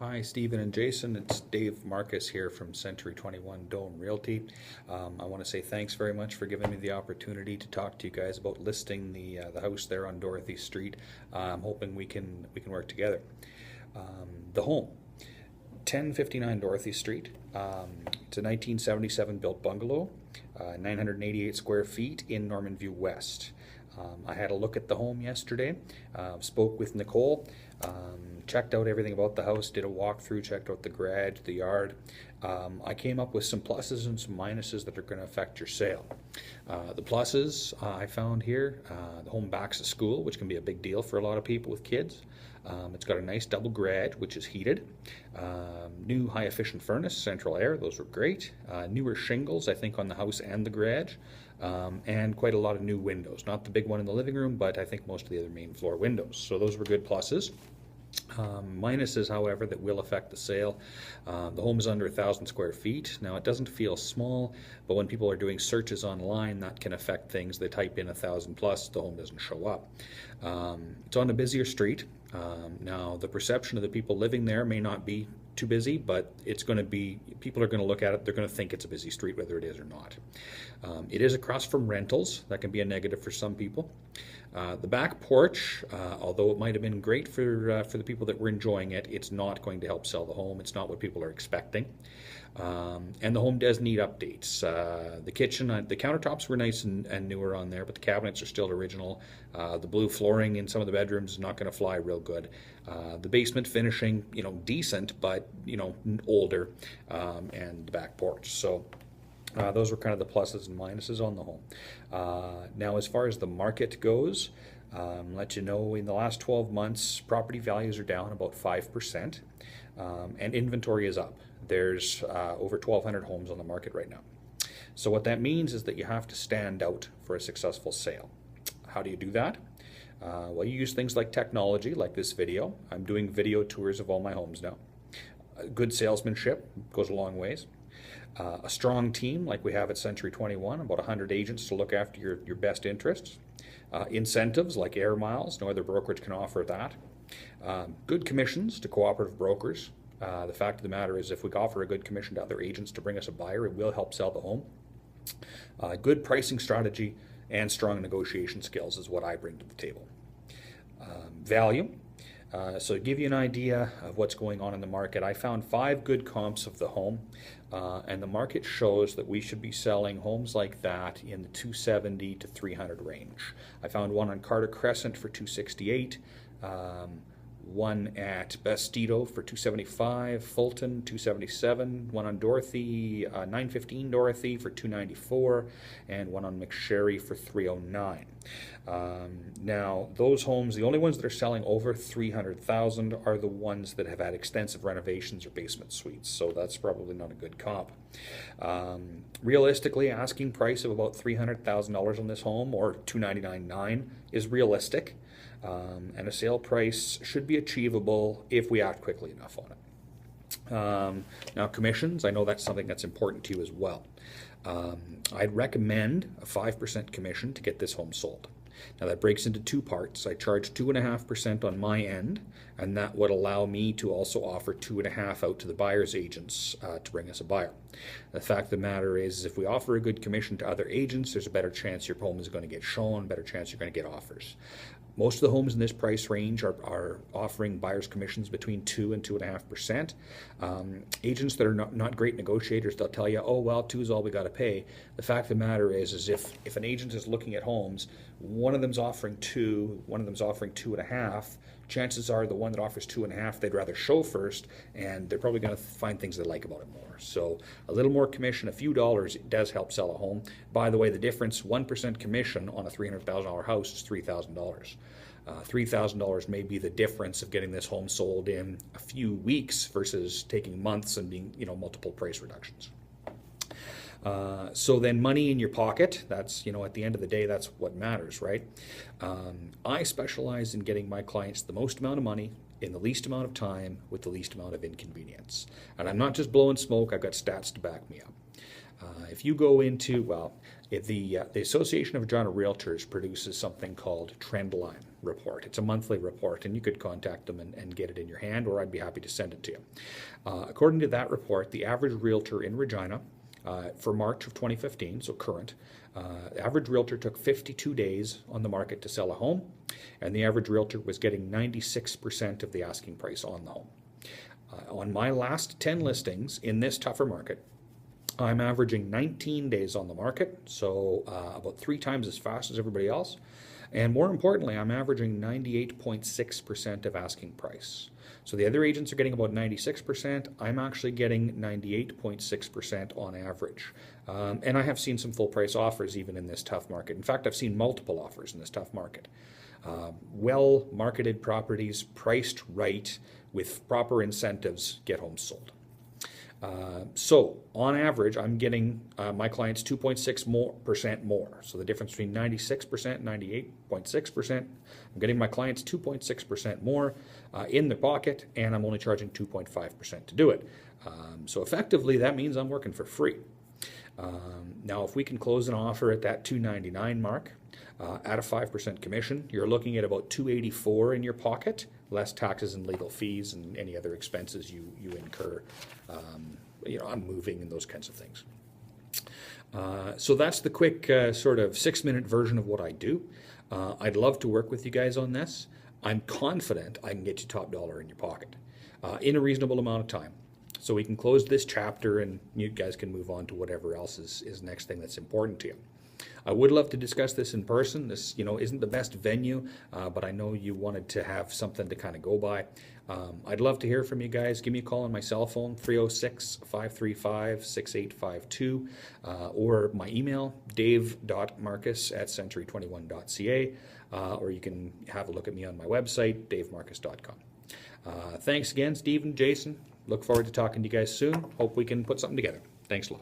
Hi, Stephen and Jason. It's Dave Marcus here from Century 21 Dome Realty. I want to say thanks very much for giving me the opportunity to talk to you guys about listing the house there on Dorothy Street. I'm hoping we can work together. The home, 1059 Dorothy Street. It's a 1977 built bungalow, 988 square feet in Norman View West. I had a look at the home yesterday, spoke with Nicole, checked out everything about the house, did a walkthrough, checked out the garage, the yard. I came up with some pluses and some minuses that are going to affect your sale. The pluses I found here, the home backs a school, which can be a big deal for a lot of people with kids. It's got a nice double garage, which is heated. New high efficient furnace, central air, those were great. Newer shingles, I think, on the house and the garage. And quite a lot of new windows. Not the big one in the living room, but I think most of the other main floor windows. So those were good pluses. Minuses, however, that will affect the sale. The home is under 1,000 square feet. Now, it doesn't feel small, but when people are doing searches online, that can affect things. They type in 1,000 plus, the home doesn't show up. It's on a busier street. Now, the perception of the people living there may not be too busy, but it's going to be, people are going to look at it, they're going to think it's a busy street, whether it is or not. It is across from rentals. That can be a negative for some people. The back porch, although it might have been great for the people that were enjoying it, it's not going to help sell the home. It's not what people are expecting. And the home does need updates. The kitchen, the countertops were nice and newer on there, but the cabinets are still original. The blue flooring in some of the bedrooms is not going to fly real good. The basement finishing, decent, but, older, and the back porch. So those were kind of the pluses and minuses on the home. Now, as far as the market goes, let you know, in the last 12 months, property values are down about 5%, and inventory is up. There's over 1,200 homes on the market right now. So what that means is that you have to stand out for a successful sale. How do you do that? Well, you use things like technology, like this video. I'm doing video tours of all my homes now. Good salesmanship goes a long ways. A strong team like we have at Century 21, about 100 agents to look after your best interests. Incentives like air miles, no other brokerage can offer that. Good commissions to cooperative brokers. The fact of the matter is, if we offer a good commission to other agents to bring us a buyer, it will help sell the home. Good pricing strategy and strong negotiation skills is what I bring to the table. Value. So to give you an idea of what's going on in the market, I found 5 good comps of the home, and the market shows that we should be selling homes like that in the 270 to 300 range. I found one on Carter Crescent for 268, one at Bastido for 275, Fulton 277, one on Dorothy, 915 Dorothy for 294, and one on McSherry for 309. Now, those homes, the only ones that are selling over 300,000 are the ones that have had extensive renovations or basement suites, so that's probably not a good comp. Realistically, asking price of about $300,000 on this home, or $299,900, is realistic. And a sale price should be achievable if we act quickly enough on it. Now, commissions, I know that's something that's important to you as well. I'd recommend a 5% commission to get this home sold. Now, that breaks into 2 parts. I charge 2.5% on my end, and that would allow me to also offer 2.5% out to the buyer's agents to bring us a buyer. The fact of the matter is, if we offer a good commission to other agents, there's a better chance your home is going to get shown, better chance you're going to get offers. Most of the homes in this price range are offering buyer's commissions between 2 and 2.5%. Agents that are not great negotiators, they'll tell you, oh, well, 2 is all we got to pay. The fact of the matter is if an agent is looking at homes, one of them's offering 2, one of them's offering 2.5, chances are the one that offers 2.5, they'd rather show first, and they're probably going to find things they like about it more. So a little more commission, a few dollars, it does help sell a home. By the way, the difference, 1% commission on a $300,000 house is $3,000. $3,000 may be the difference of getting this home sold in a few weeks versus taking months and being, multiple price reductions. So then money in your pocket, that's, at the end of the day, that's what matters, right? I specialize in getting my clients the most amount of money in the least amount of time with the least amount of inconvenience. And I'm not just blowing smoke, I've got stats to back me up. If you go into, well, if the Association of Regina Realtors produces something called Trendline Report. It's a monthly report, and you could contact them and get it in your hand, or I'd be happy to send it to you. According to that report, the average realtor in Regina for March of 2015, so current, the average realtor took 52 days on the market to sell a home, and the average realtor was getting 96% of the asking price on the home. On my last 10 listings in this tougher market, I'm averaging 19 days on the market, so about 3 times as fast as everybody else. And more importantly, I'm averaging 98.6% of asking price. So the other agents are getting about 96%. I'm actually getting 98.6% on average. And I have seen some full price offers even in this tough market. In fact, I've seen multiple offers in this tough market. Well marketed properties priced right with proper incentives get homes sold. So on average, I'm getting my clients 2.6% more. So the difference between 96% and 98.6%, I'm getting my clients 2.6% more in their pocket, and I'm only charging 2.5% to do it. So effectively, that means I'm working for free. Now, if we can close an offer at that $299 mark at a 5% commission, you're looking at about $284 in your pocket, less taxes and legal fees and any other expenses you incur, on moving and those kinds of things. So that's the quick sort of 6-minute version of what I do. I'd love to work with you guys on this. I'm confident I can get you top dollar in your pocket in a reasonable amount of time. So we can close this chapter and you guys can move on to whatever else is next thing that's important to you. I would love to discuss this in person. This, isn't the best venue, but I know you wanted to have something to kind of go by. I'd love to hear from you guys. Give me a call on my cell phone, 306-535-6852, or my email, dave.marcus@century21.ca, or you can have a look at me on my website, davemarcus.com. Thanks again, Steve and Jason. Look forward to talking to you guys soon. Hope we can put something together. Thanks a lot.